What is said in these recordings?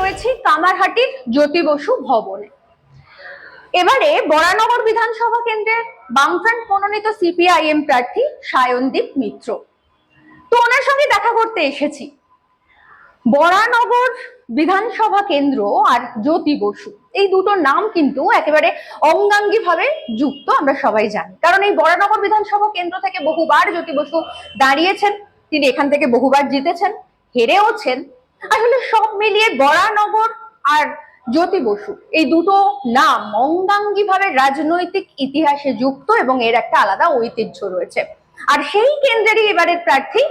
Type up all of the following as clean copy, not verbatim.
রয়েছি কামারহাটির জ্যোতি বসু ভবনে। এবারে বরানগর বিধানসভা কেন্দ্রের বামফ্রন্ট মনোনীত সিপিআইএম প্রার্থী সায়নদীপ মিত্র, তো ওনার সঙ্গে দেখা করতে এসেছি। বরানগর বিধানসভা কেন্দ্র আর জ্যোতি বসু এই দুটো নাম কিন্তু একেবারে অঙ্গাঙ্গী ভাবে যুক্ত, আমরা সবাই জানি। কারণ এই বরানগর বিধানসভা কেন্দ্র থেকে বহুবার জ্যোতি বসু দাঁড়িয়েছেন, তিনি এখান থেকে বহুবার জিতেছেন, হেরেওছেন। আসলে সব মিলিয়ে বরানগর আর জ্যোতি বসু এই দুটো নাম অঙ্গাঙ্গী ভাবে রাজনৈতিক ইতিহাসে যুক্ত এবং এর একটা আলাদা ঐতিহ্য রয়েছে। আর সেই কেন্দ্রেরই এবারের প্রার্থী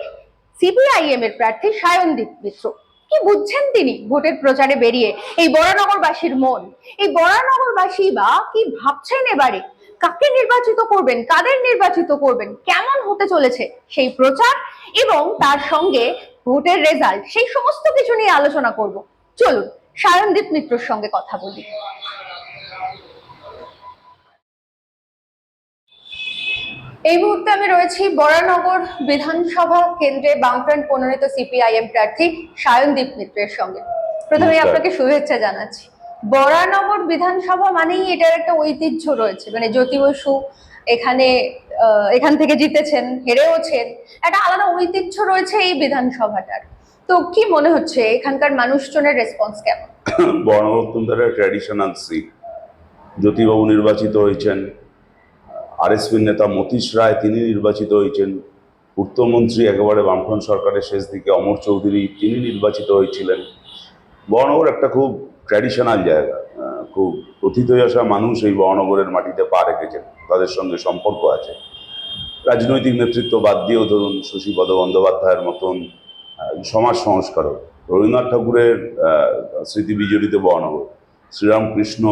সিপিআইএম এর প্রার্থী সায়নদীপ মিত্র। কি বুঝছেন তিনি ভোটের প্রচারে বেরিয়ে এই বরানগরবাসীর মন? এই বরানগরবাসী বা কি ভাবছেন এবারে? কাকে নির্বাচিত করবেন, কাদের নির্বাচিত করবেন, কেমন হতে চলেছে সেই প্রচার এবং তার সঙ্গে ভোটের রেজাল্ট, সেই সমস্ত কিছু নিয়ে আলোচনা করব। চলুন সায়নদীপ মিত্রর সঙ্গে কথা বলি। এই মুহূর্তে আমি রয়েছি বরানগর বিধানসভা কেন্দ্রে বামফ্রন্ট মনোনীত সিপিআইএম প্রার্থী সায়নদীপ মিত্রের সঙ্গে। প্রথমে আপনাকে শুভেচ্ছা জানাচ্ছি। বরানগর বিধানসভা মানেই এটার একটা ঐতিহ্য রয়েছে, মানে জ্যোতি বসু এখান থেকে জিতেছেন, হেরেওছেন, একটা আলাদা ঐতিহ্য রয়েছে এই বিধানসভাটার। তো কি মনে হচ্ছে এখানকার মানুষজনের রেসপন্স কেমন? বরানগর অত্যন্ত ট্র্যাডিশনাল সিট। জ্যোতিবাবু নির্বাচিত হয়েছেন, আরএসপির নেতা মতীশ রায় তিনি নির্বাচিত হয়েছেন, পূর্তমন্ত্রী একেবারে বামফ্রন্ট সরকারের শেষ দিকে অমর চৌধুরী তিনি নির্বাচিত হয়েছিলেন। বরানগর একটা খুব ট্র্যাডিশনাল জায়গা, খুব অতীত আসা মানুষ এই বরানগরের মাটিতে পা রেখেছেন, তাদের সঙ্গে সম্পর্ক আছে। রাজনৈতিক নেতৃত্ব বাদ দিয়েও ধরুন শশীপদ বন্দ্যোপাধ্যায়ের মতন সমাজ সংস্কারক, রবীন্দ্রনাথ ঠাকুরের স্মৃতি বিজড়িত বরানগর, শ্রীরামকৃষ্ণ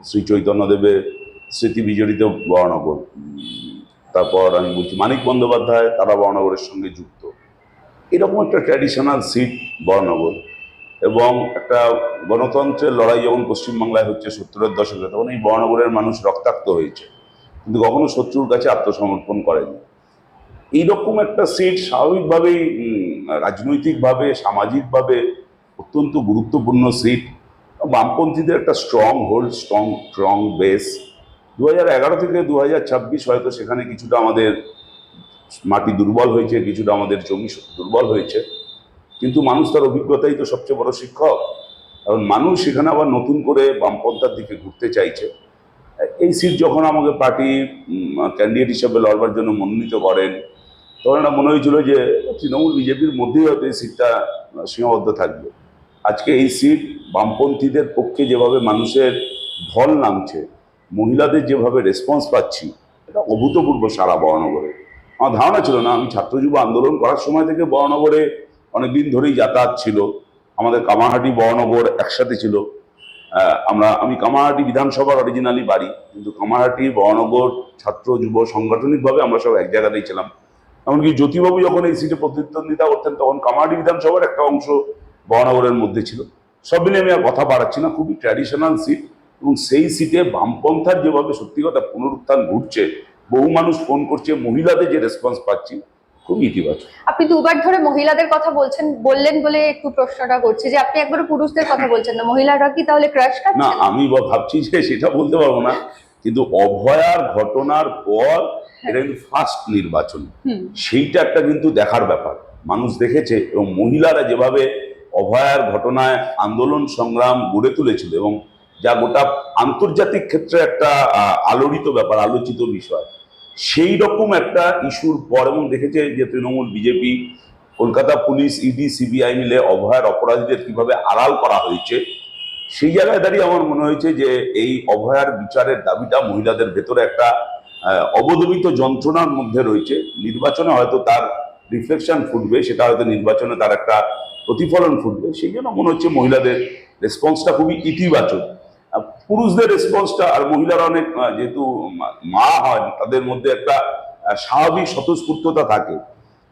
শ্রী চৈতন্যদেবের স্মৃতি বিজড়িত বরানগর, তারপর আমি বলছি মানিক বন্দ্যোপাধ্যায়, তারা বরানগরের সঙ্গে যুক্ত। এরকম একটা ট্র্যাডিশনাল সিট বরানগর। এবং একটা গণতন্ত্রের লড়াই যখন পশ্চিমবাংলায় হচ্ছে 70-এর দশকে, তখন এই বরানগরের মানুষ রক্তাক্ত হয়েছে, কিন্তু কখনো শত্রুর কাছে আত্মসমর্পণ করেনি। এইরকম একটা সিট স্বাভাবিকভাবেই রাজনৈতিকভাবে সামাজিকভাবে অত্যন্ত গুরুত্বপূর্ণ সিট। বামপন্থীদের একটা স্ট্রং হোল্ড, স্ট্রং বেস। 2011 থেকে 2026 হয়তো সেখানে কিছুটা আমাদের মাটি দুর্বল হয়েছে, কিছুটা আমাদের জমি দুর্বল হয়েছে, কিন্তু মানুষ তার অভিজ্ঞতাই তো সবচেয়ে বড় শিক্ষক। কারণ মানুষ সেখানে আবার নতুন করে বামপন্থার দিকে ঘুরতে চাইছে। এই সিট যখন আমাকে পার্টি ক্যান্ডিডেট হিসেবে লড়বার জন্য মনোনীত করেন, তখন এটা মনে হয়েছিল যে তৃণমূল বিজেপির মধ্যেই হয়তো এই সিটটা সীমাবদ্ধ থাকবে। আজকে এই সিট বামপন্থীদের পক্ষে যেভাবে মানুষের ঢল নামছে, মহিলাদের যেভাবে রেসপন্স পাচ্ছি, এটা অভূতপূর্ব সারা বরানগরে। আমার ধারণা ছিল না, আমি ছাত্র যুব আন্দোলন করার সময় থেকে বরানগরে অনেকদিন ধরেই যাতায়াত ছিল, আমাদের কামারহাটি বরানগর একসাথে ছিল। আমি কামারহাটি বিধানসভার অরিজিনালি বাড়ি, কিন্তু কামারহাটি বরানগর ছাত্র যুব সাংগঠনিকভাবে আমরা সব এক জায়গাতেই ছিলাম। এমনকি জ্যোতিবাবু যখন এই সিটে প্রতিদ্বন্দ্বিতা করতেন, তখন কামারহাটি বিধানসভার একটা অংশ বরানগরের মধ্যে ছিল। সব মিলে আমি আর কথা বাড়াচ্ছি না, খুবই ট্র্যাডিশনাল সিট। এবং সেই সিটে বামপন্থার যেভাবে সত্যি কথা পুনরুত্থান ঘটছে, বহু মানুষ ফোন করছে, মহিলাদের যে রেসপন্স পাচ্ছি খুবই ইতিবাচক। আপনি দুবার ধরে মহিলাদের কথা বললেন বলে একটু প্রশ্নটা করছি যে আপনি একবার পুরুষদের কথা বলছেন না, মহিলারা কি তাহলে ক্রাশ খাচ্ছে? না, আমি ভাবছি যে সেটা বলতে পারবো না, কিন্তু অভয়ার ঘটনার পর এটা কিন্তু ফার্স্ট নির্বাচন, সেইটা একটা কিন্তু দেখার ব্যাপার। মানুষ দেখেছে এবং মহিলারা যেভাবে অভয়ার ঘটনায় আন্দোলন সংগ্রাম গড়ে তুলেছিল এবং যা গোটা আন্তর্জাতিক ক্ষেত্রে একটা আলোড়িত ব্যাপার, আলোচিত বিষয়, সেই রকম একটা ইস্যুর পর, এবং দেখেছে যে Trinamool BJP, Kolkata police, ED, CBI মিলে অভয়ার অপরাধীদের কিভাবে আড়াল করা হয়েছে, সেই জায়গায় দাঁড়িয়ে আমার মনে হয়েছে যে এই অভয়ার বিচারের দাবিটা মহিলাদের ভেতরে একটা অবদমিত যন্ত্রণার মধ্যে রয়েছে। নির্বাচনে হয়তো তার রিফ্লেকশন ফুটবে, সেটা হয়তো নির্বাচনে তার একটা প্রতিফলন ফুটবে। সেই জন্য মনে হচ্ছে মহিলাদের রেসপন্সটা খুবই ইতিবাচক। পুরুষদের রেসপন্সটা, আর মহিলারা অনেক যেহেতু মা হয়, তাদের মধ্যে একটা স্বাভাবিক স্বতঃস্ফূর্ততা থাকে,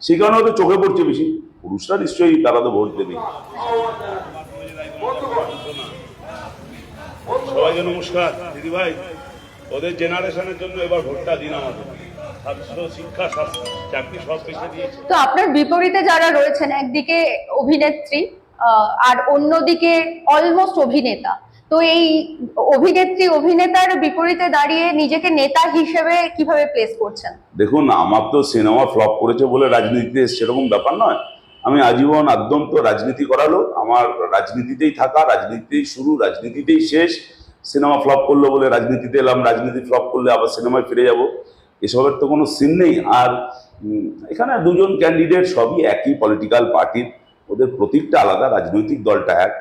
সেই কারণে হয়তো চোখে পড়ছে বেশি। পুরুষরা নিশ্চয়ই তারা তো ভোট দেবে। সবাইকে নমস্কার। দিদি ভাই, ওদের জেনারেশনের জন্য এবার ভোটটা দিন আমাদের। শিক্ষা, স্বাস্থ্য, চাকরি সব পেশে দিয়েছে। তো আপনার বিপরীতে যারা রয়েছেন, একদিকে অভিনেত্রী আর অন্যদিকে অলমোস্ট অভিনেতা। তো এই অভিনেত্রী অভিনেতার বিপরীতে দাঁড়িয়ে নিজেকে নেতা হিসেবে কিভাবে প্লেস করছেন? দেখুন, আমার তো সিনেমা ফ্লপ করেছে বলে রাজনীতিতে সেরকম ব্যাপার নয়। আমি আজীবন আদ্যন্ত রাজনীতি করালো, আমার রাজনীতিতেই থাকা, রাজনীতিতেই শুরু, রাজনীতিতেই শেষ। সিনেমা ফ্লপ করলো বলে রাজনীতিতে এলাম, রাজনীতি ফ্লপ করলে আবার সিনেমায় ফিরে যাব, এসবের তো কোনো সিন নেই। আর এখানে দুজন ক্যান্ডিডেট সবই একই পলিটিক্যাল পার্টির, ওদের প্রতীকটা আলাদা, রাজনৈতিক দলটা এক।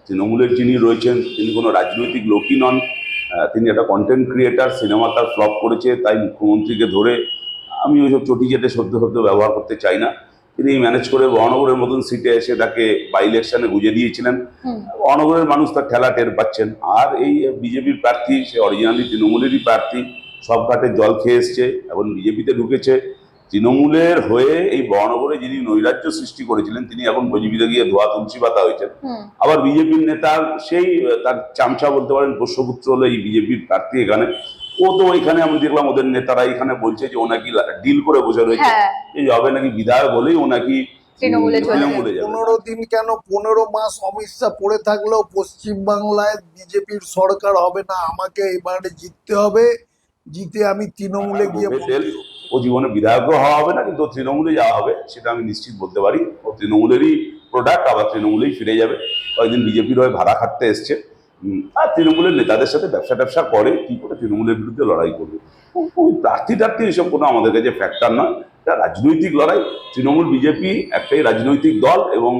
তৃণমূলের যিনি রয়েছেন তিনি কোনো রাজনৈতিক লোকই নন, তিনি একটা কন্টেন্ট ক্রিয়েটার। সিনেমা তার ফ্লপ করেছে তাই মুখ্যমন্ত্রীকে ধরে আমি ওইসব চটি চেটে সদ্য ব্যবহার করতে চাই না। তিনি ম্যানেজ করে মহানগরের মতন সিটে এসে তাকে বাই ইলেকশনে গুঁজে দিয়েছিলেন। মহানগরের মানুষ তার ঠেলা টের পাচ্ছেন। আর এই বিজেপির প্রার্থী, সে অরিজিনালি তৃণমূলেরই প্রার্থী, সব ঘাটে জল খেয়ে এসছে, এখন বিজেপিতে ঢুকেছে। তৃণমূলের হয়ে এই মহানগরে যিনি নৈরাজ্য সৃষ্টি করেছিলেন তিনি এখন বিজেপিতে গিয়ে ধোয়া তুলসী পাতা হয়েছেন। আবার বিজেপির নেতার সেই তার চামচা বলতে পারেন পোষ্যপুত্র হলো এই বিজেপির প্রার্থী এখানে। ও তো এখানে আমি দেখলাম ওদের নেতারা এখানে বলছে যে ও নাকি ডিল করে বসে রয়েছে, এই হবে নাকি বিধায়ক হলেই ও নাকি তৃণমূলে যাবে। 15 দিন কেন 15 মাস অমিত শাহ পড়ে থাকলেও পশ্চিমবাংলায় বিজেপির সরকার হবে না, আমাকে এবারে জিততে হবে, জিতে আমি তৃণমূলে গিয়ে ও জীবনে বিধায়ক হওয়া হবে না, কিন্তু তৃণমূলে যাওয়া হবে সেটা আমি নিশ্চিত বলতে পারি। ও তৃণমূলেরই প্রোডাক্ট, আবার তৃণমূলেই ফিরে যাবে। কয়েকদিন বিজেপির হয়ে ভাড়া খাটতে এসছে, আর তৃণমূলের নেতাদের সাথে ব্যবসা করে, কি করে তৃণমূলের বিরুদ্ধে লড়াই করবে। ওই প্রার্থী এসব কোনো আমাদের কাছে ফ্যাক্টর নয়, এটা রাজনৈতিক লড়াই। তৃণমূল বিজেপি একটাই রাজনৈতিক দল এবং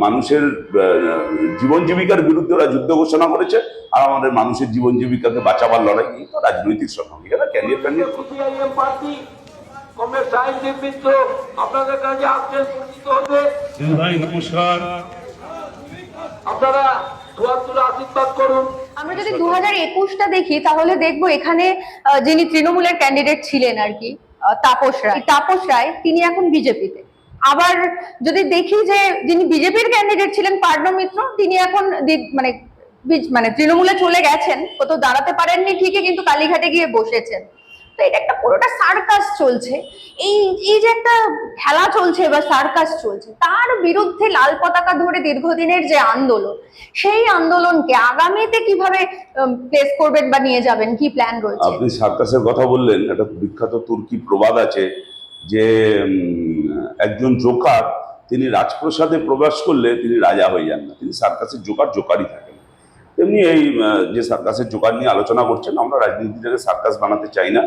মানুষের জীবন জীবিকার বিরুদ্ধে ওরা যুদ্ধ ঘোষণা করেছে, আর আমাদের মানুষের জীবন জীবিকাকে বাঁচাবার লড়াই। এই তো রাজনৈতিক সংগ্রাম, এখানে ক্যান্ডিডেট আপনাদের কাছে আসছেন পরিচিত হতে। ভাই নমস্কার, আপনারা দুয়ার আশীর্বাদ করুন। আমরা যদি 2021টা দেখি তাহলে দেখবো এখানে যিনি তৃণমূলের ক্যান্ডিডেট ছিলেন আর কি, তাপস রায় তিনি এখন বিজেপিতে। আবার যদি দেখি যে যিনি বিজেপির ক্যান্ডিডেট ছিলেন পার্নো মিত্র, তিনি এখন মানে তৃণমূলে চলে গেছেন, কোথাও দাঁড়াতে পারেননি ঠিকই, কিন্তু কালীঘাটে গিয়ে বসেছেন। তো এটা একটা পুরোটা সার্কাস চলছে, এই যে একটা খেলা চলছে বা সার্কাস চলছে, তার বিরুদ্ধে লাল পতাকা ধরে দীর্ঘদিনের যে আন্দোলন, সেই আন্দোলনকে আগামীতে কিভাবে প্লেস করবেন বা নিয়ে যাবেন, কি প্ল্যান রয়েছে? আপনি সার্কাসের কথা বললেন, একটা বিখ্যাত তুর্কি প্রবাদ আছে যে একজন জোকার তিনি রাজপ্রসাদে প্রবেশ করলে তিনি রাজা হয়ে যান না, তিনি সার্কাসের জোকারই থাকেন। তেমনি এই যে সার্কাসের জোকার নিয়ে আলোচনা করছেন, আমরা রাজনীতিটাকে সার্কাস বানাতে চাই না,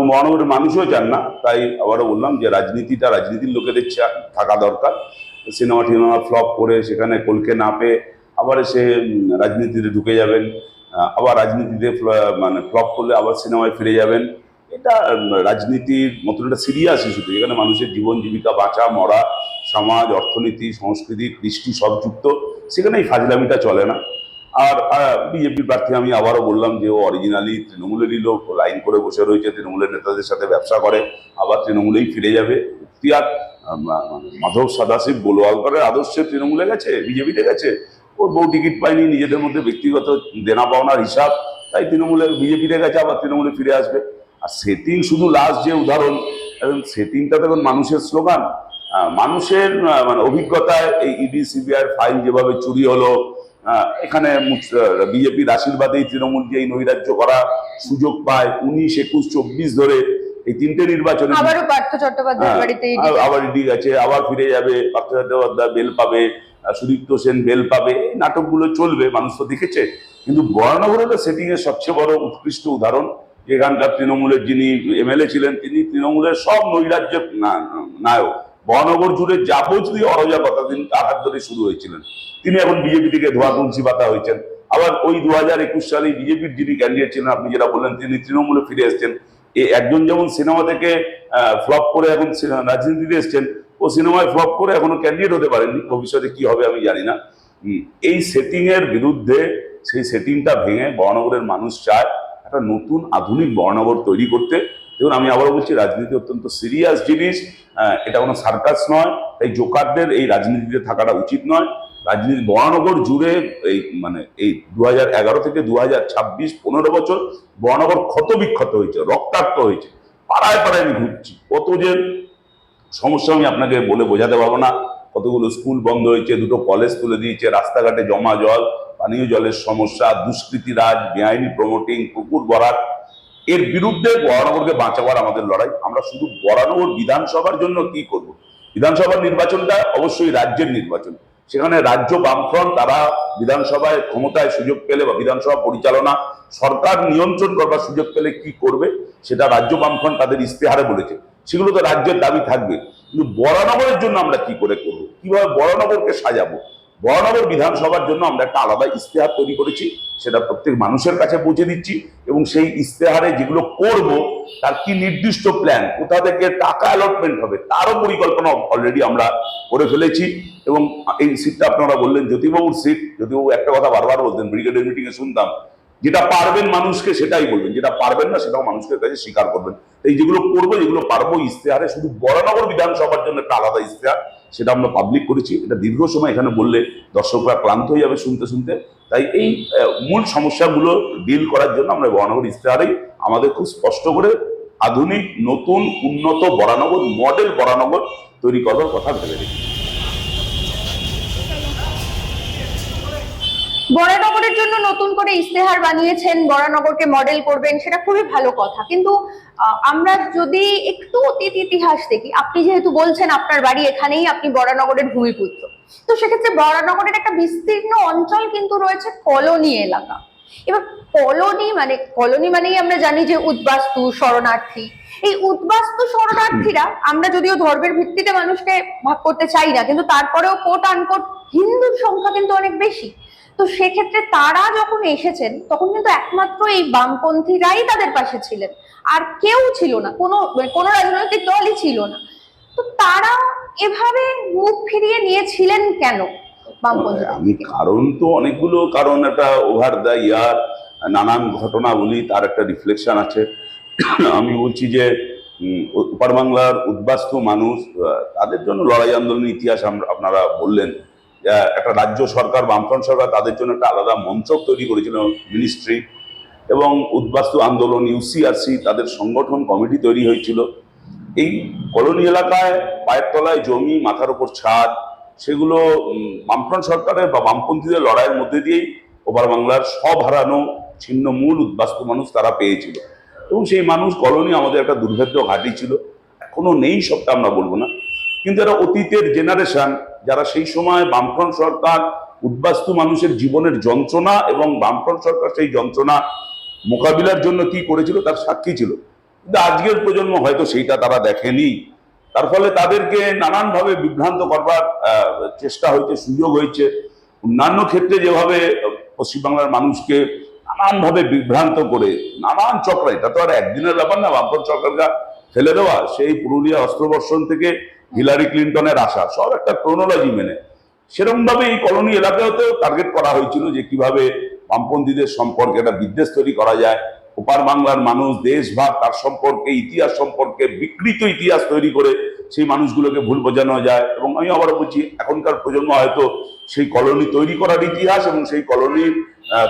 মহানগরের মানুষও চান না। তাই আবারও বললাম যে রাজনীতির লোকেদের থাকা দরকার। সিনেমা ফ্লপ করে সেখানে কলকে না পেয়ে আবার সে রাজনীতিতে ঢুকে যাবেন, আবার রাজনীতিতে ফ্লপ করলে আবার সিনেমায় ফিরে যাবেন। এটা রাজনীতির মতন একটা সিরিয়াস ইস্যুতে, এখানে মানুষের জীবন জীবিকা, বাঁচা মরা, সমাজ, অর্থনীতি, সংস্কৃতি, কৃষ্টি সব যুক্ত, সেখানে এই ফাজলামিটা চলে না। আর বিজেপির প্রার্থী আমি আবারও বললাম যে ও অরিজিনালি তৃণমূলেরই লোক, লাইন করে বসে রয়েছে, তৃণমূলের নেতাদের সাথে ব্যবসা করে, আবার তৃণমূলেই ফিরে যাবে। মাধব সাদাশিব গোলওয়ালকরের আদর্শে তৃণমূলে গেছে, বিজেপিতে গেছে, ওর বউ টিকিট পায়নি, নিজেদের মধ্যে ব্যক্তিগত দেনা পাওনার হিসাব, তাই তৃণমূলের বিজেপিতে গেছে, আবার তৃণমূলে ফিরে আসবে। আর সেটিং শুধু লাস্ট যে উদাহরণ, এবং সেটিংটা দেখুন মানুষের স্লোগান, মানুষের অভিজ্ঞতায় এই ইডি সিবিআই ফাইল যেভাবে চুরি হলো, এখানে বিজেপির আশীর্বাদেই তৃণমূল যে এই নৈরাজ্য করা সুযোগ পায় 19, 21, 24 ধরে এই তিনটে নির্বাচনে আবারও পার্থ চট্টোপাধ্যায়ের বাড়িতে আবার ইডি গেছে, আবার ফিরে যাবে, পার্থ চট্টোপাধ্যায় বেল পাবে, সুদীপ্ত সেন বেল পাবে, এই নাটকগুলো চলবে, মানুষ তো দেখেছে। কিন্তু বরানগর হলো সেটিং এর সবচেয়ে বড় উৎকৃষ্ট উদাহরণ। এখানকার তৃণমূলের যিনি এমএলএ ছিলেন তিনি তৃণমূলের সব নৈরাজ্যের নায়ক। বরানগর জুড়ে যাবতীয় অরাজকতা তিনি তার হাত ধরে শুরু হয়েছিলেন, তিনি এখন বিজেপি থেকে ধোয়া তুলসী পাতা হয়েছেন। আবার ওই 2021 সালে বিজেপির যিনি ক্যান্ডিডেট ছিলেন, আপনি যেটা বললেন, তিনি তৃণমূলে ফিরে এসছেন। একজন যেমন সিনেমা থেকে ফ্লপ করে এখন রাজনীতিতে এসছেন, ও সিনেমায় ফ্লপ করে এখনো ক্যান্ডিডেট হতে পারেননি, ভবিষ্যতে কি হবে আমি জানি না। এই সেটিং এর বিরুদ্ধে, সেই সেটিংটা ভেঙে বরানগরের মানুষ চায় একটা নতুন আধুনিক বরানগর তৈরি করতে। দেখুন, আমি আবারও বলছি, রাজনীতি অত্যন্ত সিরিয়াস জিনিস, এটা কোনো সার্কাস নয়। তাই জোকারদের এই রাজনীতিতে থাকাটা উচিত নয়। রাজনীতি বরানগর জুড়ে এই 2011 থেকে 2026 15 বছর বরানগর ক্ষত বিক্ষত হয়েছে, রক্তাক্ত হয়েছে, পাড়ায় পাড়ায় আমি ঘুরছি, কত যে সমস্যা আমি আপনাকে বলে বোঝাতে পারবো না, কতগুলো স্কুল বন্ধ হয়েছে, দুটো কলেজ তুলে দিয়েছে, রাস্তাঘাটে জমা জল, পানীয় জলের সমস্যা, দুষ্কৃতি রাজ, বেআইনি প্রমোটিং, পুকুর ভরাট, এর বিরুদ্ধে বরানগরকে বাঁচাবার আমাদের লড়াই। আমরা শুধু বরানগর বিধানসভার জন্য কি করব? বিধানসভার নির্বাচনটা অবশ্যই রাজ্যের নির্বাচন, সেখানে রাজ্য বামফ্রন্ট তারা বিধানসভায় ক্ষমতায় সুযোগ পেলে বা বিধানসভা পরিচালনা সরকার নিয়ন্ত্রণ করবার সুযোগ পেলে কি করবে সেটা রাজ্য বামফ্রন্ট তাদের ইস্তেহারে বলেছে, সেগুলো তো রাজ্যের দাবি থাকবে। কিন্তু বরানগরের জন্য আমরা কি করে করব, কিভাবে বরানগরকে সাজাবো, বরানগর বিধানসভার জন্য আমরা একটা আলাদা ইস্তেহার তৈরি করেছি, সেটা প্রত্যেক মানুষের কাছে পৌঁছে দিচ্ছি এবং সেই ইস্তেহারে যেগুলো করব তার কি নির্দিষ্ট প্ল্যান, কোথা থেকে টাকা অ্যালটমেন্ট হবে তারও পরিকল্পনা অলরেডি আমরা করে ফেলেছি। এবং এই সিটটা আপনারা বললেন জ্যোতিবাবুর সিট, জ্যোতিবাবু একটা কথা বারবার বলতেন, ব্রিগেডের মিটিং এ শুনতাম, যেটা পারবেন মানুষকে সেটাই বলবেন, যেটা পারবেন না সেটাও মানুষের কাছে স্বীকার করবেন। এই যেগুলো করবো, যেগুলো পারবো, ইস্তেহারে শুধু বরানগর বিধানসভার জন্য একটা আলাদা ইস্তেহার, সেটা আমরা পাবলিক করেছি। এটা দীর্ঘ সময় এখানে বললে দর্শকরা ক্লান্ত হয়ে যাবে শুনতে শুনতে, তাই এই মূল সমস্যাগুলো ডিল করার জন্য আমরা বরানগর ইস্তেহারেই আমাদের খুব স্পষ্ট করে আধুনিক, নতুন, উন্নত বরানগর, মডেল বরানগর তৈরি করার কথা ভেবে রেখেছি। বরানগরের জন্য নতুন করে ইস্তেহার বানিয়েছেন, বরানগরকে মডেল করবেন, সেটা খুবই ভালো কথা। কিন্তু আমরা যদি একটু অতীত ইতিহাস দেখি, আপনি যেহেতু বলছেন আপনার বাড়ি এখানেই, আপনি বরানগরের ভূমিপুত্র, তো সেক্ষেত্রে বরানগরের একটা বিস্তীর্ণ অঞ্চল কিন্তু রয়েছে কলোনি এলাকা। এবার কলোনি মানেই আমরা জানি যে উদ্বাস্তু, শরণার্থী। এই উদ্বাস্তু শরণার্থীরা, আমরা যদিও ধর্মের ভিত্তিতে মানুষকে ভাগ করতে চাই না, কিন্তু তারপরেও কোট আনকোট হিন্দুর সংখ্যা কিন্তু অনেক বেশি। তো সেক্ষেত্রে তারা যখন এসেছেন তখন কিন্তু একমাত্র এই বামপন্থীরাই তাদের পাশে ছিলেন, আর কেউ ছিল না, কোনো রাজনৈতিক দলই ছিল না। তো তারা এভাবে মুখ ফিরিয়ে নিয়েছিলেন কেন বামপন্থী? আমি কারণ তো অনেকগুলো কারণ, একটা ওভার দ্য ইয়ার নানান ঘটনাবলী তার একটা রিফ্লেকশন আছে। আমি বলছি যে উপার বাংলার উদ্বাস্তু মানুষ, তাদের জন্য লড়াই আন্দোলনের ইতিহাস আপনারা বললেন। একটা রাজ্য সরকার, বামফ্রন্ট সরকার, তাদের জন্য একটা আলাদা মঞ্চ তৈরি করেছিল, মিনিস্ট্রি, এবং উদ্বাস্তু আন্দোলন, ইউসিআরসি, তাদের সংগঠন কমিটি তৈরি হয়েছিল। এই কলোনি এলাকায় পায়ের তলায় জমি, মাথার উপর ছাদ, সেগুলো বামফ্রন্ট সরকারের বা বামপন্থীদের লড়াইয়ের মধ্যে দিয়েই ওপার বাংলার সব হারানো ছিন্নমূল উদ্বাস্তু মানুষ তারা পেয়েছিল। এবং সেই মানুষ, কলোনি আমাদের একটা দুর্ভেদ্য ঘাঁটি ছিল, এখনো নেই সবটা আমরা বলবো না, কিন্তু এরা অতীতের জেনারেশন, যারা সেই সময় বামফ্রন্ট সরকার উদ্বাস্তু মানুষের জীবনের যন্ত্রণা এবং বামফ্রন্ট সরকার সেই যন্ত্রণা মোকাবিলার জন্য কি করেছিল তার সাক্ষী ছিল। কিন্তু আজকের প্রজন্ম হয়তো সেইটা তারা দেখেনি, তার ফলে তাদেরকে নানানভাবে বিভ্রান্ত করবার চেষ্টা হয়েছে, সুযোগ হয়েছে। অন্যান্য ক্ষেত্রে যেভাবে পশ্চিমবাংলার মানুষকে নানানভাবে বিভ্রান্ত করে, নানান চক্র, এটা তো আর একদিনের ব্যাপার না, বামফ্রন্ট সরকারকে ফেলে দেওয়া, সেই পুরুলিয়া অস্ত্রবর্ষণ থেকে হিলারি ক্লিন্টনের আসা, সব একটা ক্রোনোলজি মেনে সেরকম ভাবে এই কলোনি এলাকাতেও টার্গেট করা হয়েছিল যে কিভাবে বামপন্থীদের সম্পর্কে একটা বিদ্বেষ তৈরি করা যায়, ওপার বাংলার মানুষ দেশভাগ, তার সম্পর্কে, ইতিহাস সম্পর্কে বিকৃত ইতিহাস তৈরি করে সেই মানুষগুলোকে ভুল বোঝানো যায়। এবং আমি আবারও বলছি, এখনকার প্রজন্ম হয়তো সেই কলোনি তৈরি করার ইতিহাস এবং সেই কলোনি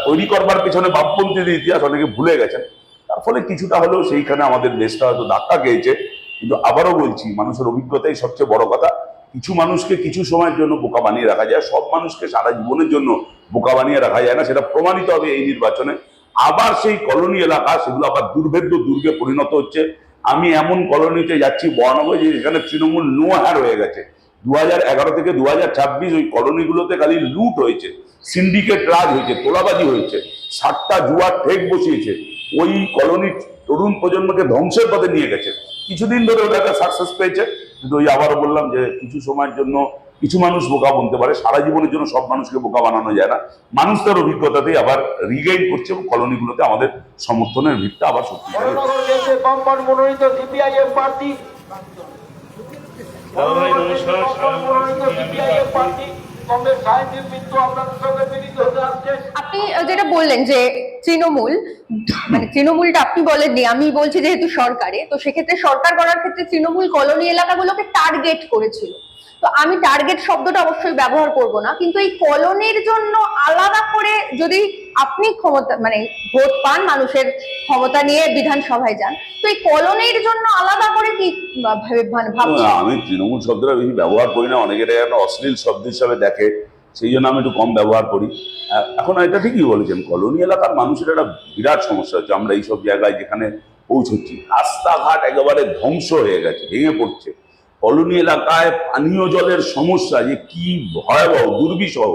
তৈরি করবার পেছনে বামপন্থীদের ইতিহাস অনেকে ভুলে গেছেন। তার ফলে কিছুটা হলেও সেইখানে আমাদের দেশটা হয়তো ধাক্কা খেয়েছে। কিন্তু আবারও বলছি, মানুষের অভিজ্ঞতাই সবচেয়ে বড় কথা। কিছু মানুষকে কিছু সময়ের জন্য বোকা বানিয়ে রাখা যায়, সব মানুষকে সারা জীবনের জন্য বোকা বানিয়ে রাখা যায় না, সেটা প্রমাণিত হবে এই নির্বাচনে। আবার সেই কলোনি এলাকা, সেগুলো আবার দুর্ভেদ্য দুর্গে পরিণত হচ্ছে। আমি এমন কলোনিতে যাচ্ছি বরানগরে, যে এখানে তৃণমূল নো হার হয়ে গেছে। 2011 থেকে 2026 ওই কলোনিগুলোতে খালি লুট হয়েছে, সিন্ডিকেট রাজ হয়েছে, তোলাবাজি হয়েছে, 60টা জুয়ার ঠেক বসিয়েছে, ওই কলোনির তরুণ প্রজন্মকে ধ্বংসের পথে নিয়ে গেছে। কিছুদিন ধরে ওটা একটা সাকসেস পেয়েছে, কিন্তু ওই আবারও বললাম যে কিছু সময়ের জন্য কিছু মানুষ বোকা বলতে পারে, সারা জীবনের জন্য সব মানুষকে বোকা বানানো যায় না। মানুষ তার অভিজ্ঞতাতেই আবার রিগেইন করছে এবং কলোনিগুলোতে আমাদের সমর্থনের ভিড়টা আবার শক্তিশালী হচ্ছে। মনোনীত সিপিআইএম প্রার্থী, কংগ্রেস সাহিত্যের মিত্র আপনাদের সঙ্গে মিলিত হতে আসছে। আপনি যেটা বললেন যে তৃণমূল, মানে তৃণমূলটা আপনি বলেননি, আমি বলছি যেহেতু সরকারে, তো সেক্ষেত্রে সরকার করার ক্ষেত্রে তৃণমূল কলোনি এলাকাগুলোকে টার্গেট করেছিল। তো আমি টার্গেট শব্দটা অবশ্যই ব্যবহার করব না, কিন্তু এই কলোনির জন্য আলাদা করে যদি আপনি ক্ষমতা মানে ভোট পান, মানুষের ক্ষমতা নিয়ে বিধানসভায় যান, তো এই কলোনির জন্য আলাদা করে কি মানে ভাবছেন? আমি তৃণমূল শব্দটা বেশি ব্যবহার করি না, অনেকে এটা একটা অশ্লীল শব্দ হিসাবে দেখে, সেই জন্য আমি একটু কম ব্যবহার করি। এখন এটা ঠিকই বলেছেন, কলোনি এলাকার মানুষের একটা বিরাট সমস্যা হচ্ছে। আমরা এইসব জায়গায় যেখানে পৌঁছচ্ছি, রাস্তাঘাট একেবারে ধ্বংস হয়ে গেছে, ভেঙে পড়ছে। কলোনি এলাকায় পানীয় জলের সমস্যা যে কি ভয়াবহ, দুর্বিষহ,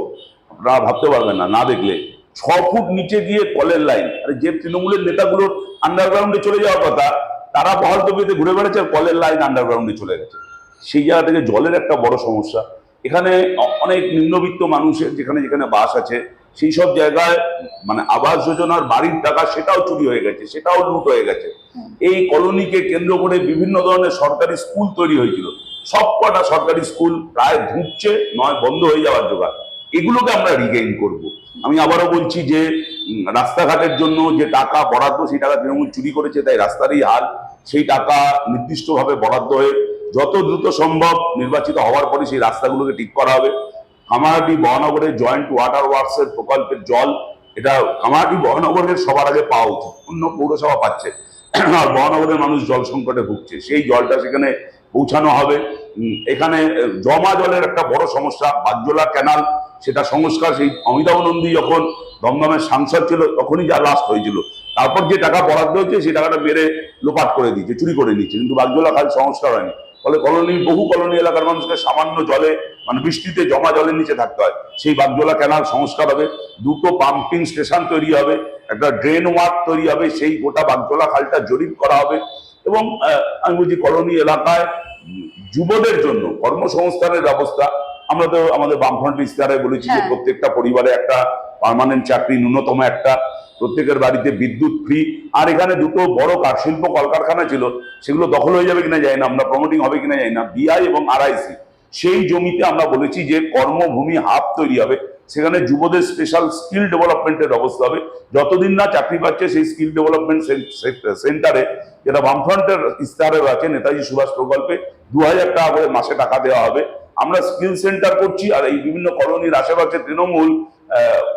আপনারা ভাবতে পারবেন না, না দেখলে। 6 ফুট নিচে গিয়ে কলের লাইন। আরে যে তৃণমূলের নেতাগুলোর আন্ডারগ্রাউন্ডে চলে যাওয়ার কথা, তারা বহলতবিতে ঘুরে বেড়াচ্ছে, আর কলের লাইন আন্ডারগ্রাউন্ডে চলে গেছে। সেই জায়গা থেকে জলের একটা বড় সমস্যা। এখানে অনেক নিম্নবিত্ত মানুষের যেখানে যেখানে বাস আছে, সেই সব জায়গায় মানে আবাস যোজনার বাড়ির টাকা সেটাও চুরি হয়ে গেছে, সেটাও লুট হয়ে গেছে। এই কলোনিকে কেন্দ্র করে বিভিন্ন ধরনের সরকারি স্কুল তৈরি হয়েছিল, সবকটা সরকারি স্কুল প্রায় ধুঁকছে, নয় বন্ধ হয়ে যাওয়ার জোগাড়। এগুলোকে আমরা রিগেইন করব। আমি আবারও বলছি যে রাস্তাঘাটের জন্য যে টাকা বরাদ্দ, সেই টাকা তৃণমূল চুরি করেছে, তাই রাস্তারই হাল। সেই টাকা নির্দিষ্টভাবে বরাদ্দ হয়ে যত দ্রুত সম্ভব নির্বাচিত হওয়ার পরে সেই রাস্তাগুলোকে ঠিক করা হবে। কামারহাটি মহানগরে জয়েন্ট ওয়াটার ওয়ার্কসের প্রকল্পের জল, এটা কামারহাটি মহানগরের সবার আগে পাওয়া উচিত, অন্য পৌরসভা পাচ্ছে, আর মহানগরের মানুষ জল সংকটে ভুগছে, সেই জলটা সেখানে পৌঁছানো হবে। এখানে জমা জলের একটা বড় সমস্যা, বাগজোলা ক্যানাল, সেটা সংস্কার। সেই অমিতাভ নন্দী যখন দমদমের সাংসদ ছিল তখনই যা লাস্ট হয়েছিল, তারপর যে টাকা বরাদ্দ হয়েছে সেই টাকাটা মেরে লোপাট করে দিয়েছে, চুরি করে নিচ্ছে, কিন্তু বাগজোলা খাল সংস্কার হয়নি। ফলে বহু কলোনি এলাকার মানুষকে সামান্য জলে মানে বৃষ্টিতে জমা জলের নিচে থাকতে হয়। সেই বাগজোলা ক্যানাল সংস্কার হবে, 2টো পাম্পিং স্টেশন তৈরি হবে, একটা ড্রেন ওয়ার্ক তৈরি হবে, সেই গোটা বাগজোলা খালটা জরিপ করা হবে। এবং আমি বলছি কলোনি এলাকায় যুবদের জন্য কর্মসংস্থানের ব্যবস্থা। আমরা তো আমাদের বামফ্রন্ট ইস্তাহারে বলেছি যে প্রত্যেকটা পরিবারে একটা পার্মানেন্ট চাকরি, ন্যূনতম একটা, প্রত্যেকের বাড়িতে বিদ্যুৎ ফ্রি। আর এখানে 2টো বড় কাঠশিল্প কলকারখানা ছিল, সেগুলো দখল হয়ে যাবে কিনা জানি না, আমরা প্রমোটিং হবে কিনা জানি না, বিআই এবং আরআইসি। সেই জমিতে আমরা বলেছি যে কর্মভূমি হাব তৈরি হবে, সেখানে যুবদের স্পেশাল স্কিল ডেভেলপমেন্টের ব্যবস্থা হবে। যতদিন না চাকরি পাচ্ছে সেই স্কিল ডেভেলপমেন্ট সেন্টারে, যেটা বামফ্রন্টের ইস্তাহারে আছে, নেতাজি সুভাষ প্রকল্পে 2000 টাকা করে মাসে টাকা দেওয়া হবে। আমরা স্কিল সেন্টার করছি, আর এই বিভিন্ন কলোনির আশেপাশে তৃণমূল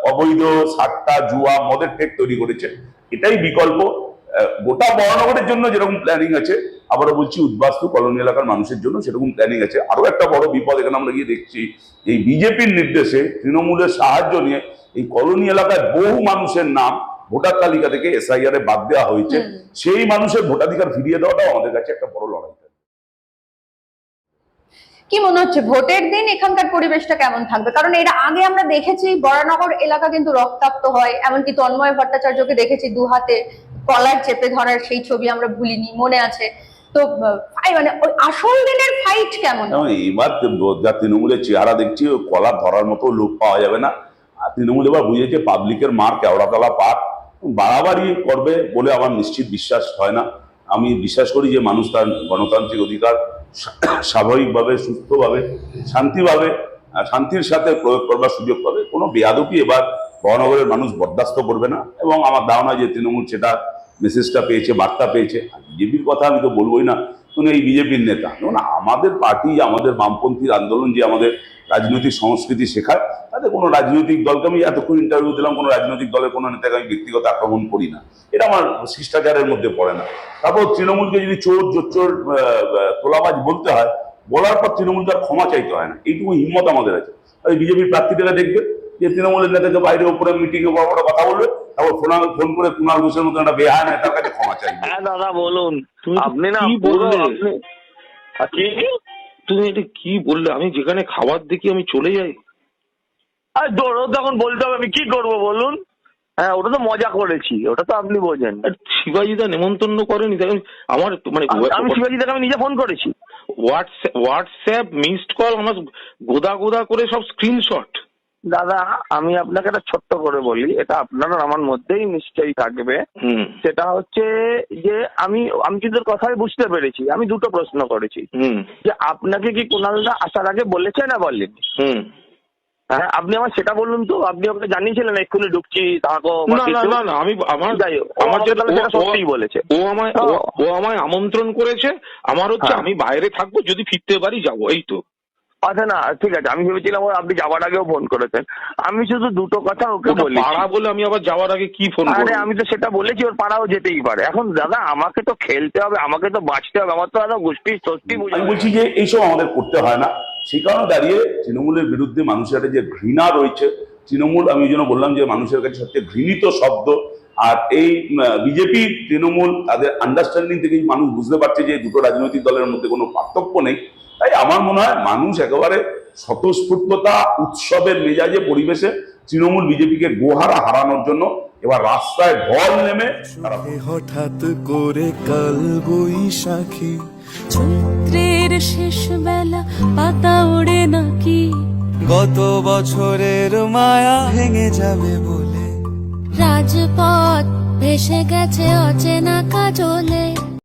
অবৈধ সাট্টা, জুয়া, মদের টেক তৈরি করেছে। এটাই বিকল্প। গোটা মহানগরের জন্য যেরকম প্ল্যানিং আছে, আবারও বলছি উদ্বাস্তু কলোনি এলাকার মানুষের জন্য সেরকম প্ল্যানিং আছে। আরো একটা বড় বিপদ এখানে আমরা গিয়ে দেখছি, এই বিজেপির নির্দেশে, তৃণমূলের সাহায্য নিয়ে এই কলোনি এলাকায় বহু মানুষের নাম ভোটার তালিকা থেকে এসআইআর এ বাদ দেওয়া হয়েছে। সেই মানুষের ভোটাধিকার ফিরিয়ে দেওয়াটাও আমাদের কাছে একটা বড় লড়াই। কি মনে হচ্ছে ভোটের দিন এখানকার পরিবেশটা কেমন থাকবে? কারণ এর আগে আমরা দেখেছি বরানগর এলাকা কিন্তু রক্তাক্ত হয়, এমনকি তন্ময় ভট্টাচার্যকে দেখেছি 2 হাতে কলার চেপে ধরার সেই ছবি আমরা ভুলিনি, মনে আছে তো। মানে ওই আসল দিনের ফাইট কেমন? এবার যা তৃণমূলের চেহারা দেখছি, কলার ধরার মতো লোক পাওয়া যাবে না। আর তৃণমূল এবার বুঝেছে পাবলিকের মার কেওড়াতলা পার, বাড়াবাড়ি করবে বলে আমার নিশ্চিত বিশ্বাস হয় না। আমি বিশ্বাস করি যে মানুষ তার গণতান্ত্রিক অধিকার স্বাভাবিকভাবে, সুস্থভাবে, শান্তির সাথে প্রয়োগ করবার সুযোগ পাবে। কোনো বেয়াদবি এবার মহানগরের মানুষ বরদাস্ত করবে না। এবং আমার ধারণা যে তৃণমূল সেটা মেসেজটা পেয়েছে, বার্তা পেয়েছে। বিজেপির কথা আমি তো বলবোই না, শুনে এই বিজেপির নেতা, যেমন আমাদের পার্টি, আমাদের বামপন্থীর আন্দোলন যে আমাদের রাজনৈতিক সংস্কৃতি শেখায়, তাতে কোনো রাজনৈতিক দলকে, আমি এতক্ষণ ইন্টারভিউ দিলাম, কোনো রাজনৈতিক দলের কোনো নেতাকে আমি ব্যক্তিগত আক্রমণ করি না, এটা আমার শিষ্টাচারের মধ্যে পড়ে না। তারপর তৃণমূলকে যদি চোর জোচ্চোর তোলাবাজ বলতে হয়, বলার পর তৃণমূল তার ক্ষমা চাইতে হয় না, এইটুকু হিম্মত আমাদের আছে। তাই বিজেপির প্রার্থীরা দেখবে যে তৃণমূলের নেতাকে বাইরে উপরে মিটিংয়ে বড় বড় কথা বলবে, তারপর ফোন করে কুণাল ঘোষের মতো একটা বেহায়া নেতার কাছে ক্ষমা চাইবে। হ্যাঁ দাদা বলুন, আপনি না কি পুরো বললে? আপনি কি তুমি এটা কি বললে? আমি যেখানে খাবার দেখি আমি চলে যাই। আর ধরো তখন বলতে হবে আমি কি করব বলুন? হ্যাঁ ওটা তো মজা করেছি, ওটা তো আপনি বোঝেন। আর শিবাজিদা নেমন্তন্ন করেনি, দেখেন আমার মানে আমি শিবাজি দাকে আমি নিজে ফোন করেছি। হোয়াটসঅ্যাপ মিসড কল আমার গোদা গোদা করে সব স্ক্রিনশট। দাদা আমি আপনাকে একটা ছোট্ট করে বলি, এটা আপনার আর আমার মধ্যেই নিশ্চয়ই থাকবে। সেটা হচ্ছে যে আমি কিন্তু ওর কথাই বুঝতে পেরেছি। আমি 2টো প্রশ্ন করেছি, যে আপনাকে কি কুণালদা আসার আগে বলেছে না বলেন? হ্যাঁ আপনি আমার সেটা বলুন তো। আপনি ওকে জানিয়েছিলেন এক্ষুনি ঢুকছি থাকো? না না, আমি আমার সত্যিই বলেছে। ও আমায় আমন্ত্রণ করেছে, আমার হচ্ছে আমি বাইরে থাকবো, যদি ফিরতে পারি যাবো, এই তো। আচ্ছা না ঠিক আছে, আমি ভেবেছিলাম আপনি যাওয়ার আগেও ফোন করেছেন। আমি শুধু দুটো কথা ওকে ওটা বলি। পাড়া বলে আমি আবার যাওয়ার আগে কি ফোন আরে করবো? আমি তো সেটা বলেছি, ওর পাড়াও যেতেই পারে। এখন দাদা আমাকে তো খেলতে হবে, আমাকে তো বাঁচতে হবে, আমার তো দাদা গোষ্ঠী ষষ্ঠী আমি বুঝে। বলছি যে এইসব আমাদের করতে হয় না। সেই কারণে দাঁড়িয়ে তৃণমূলের বিরুদ্ধে মানুষের একটা যে ঘৃণা রয়েছে, তৃণমূল আমি ওই জন্য বললাম যে মানুষের কাছে সবচেয়ে ঘৃণিত শব্দ। আর এই বিজেপি তৃণমূল তাদের আন্ডারস্ট্যান্ডিং থেকেই মানুষ বুঝতে পারছে যে দুটো রাজনৈতিক দলের মধ্যে কোনো পার্থক্য নেই। তাই আমার মনে হয় মানুষ একেবারে স্বতঃস্ফূর্ততা উৎসবের মেজাজে পরিবেশে তৃণমূল বিজেপিকে গোহারা হারানোর জন্য এবার রাস্তায় ঢল নেমে তারা হঠাৎ করে কাল বৈশাখী চৈত্রের শেষ বেলা পাতা ওড়ে নাকি, গত বছরের মায়া ভেঙে যাবে বলে রাজপথ ভেসে গেছে অচেনা কাজলে।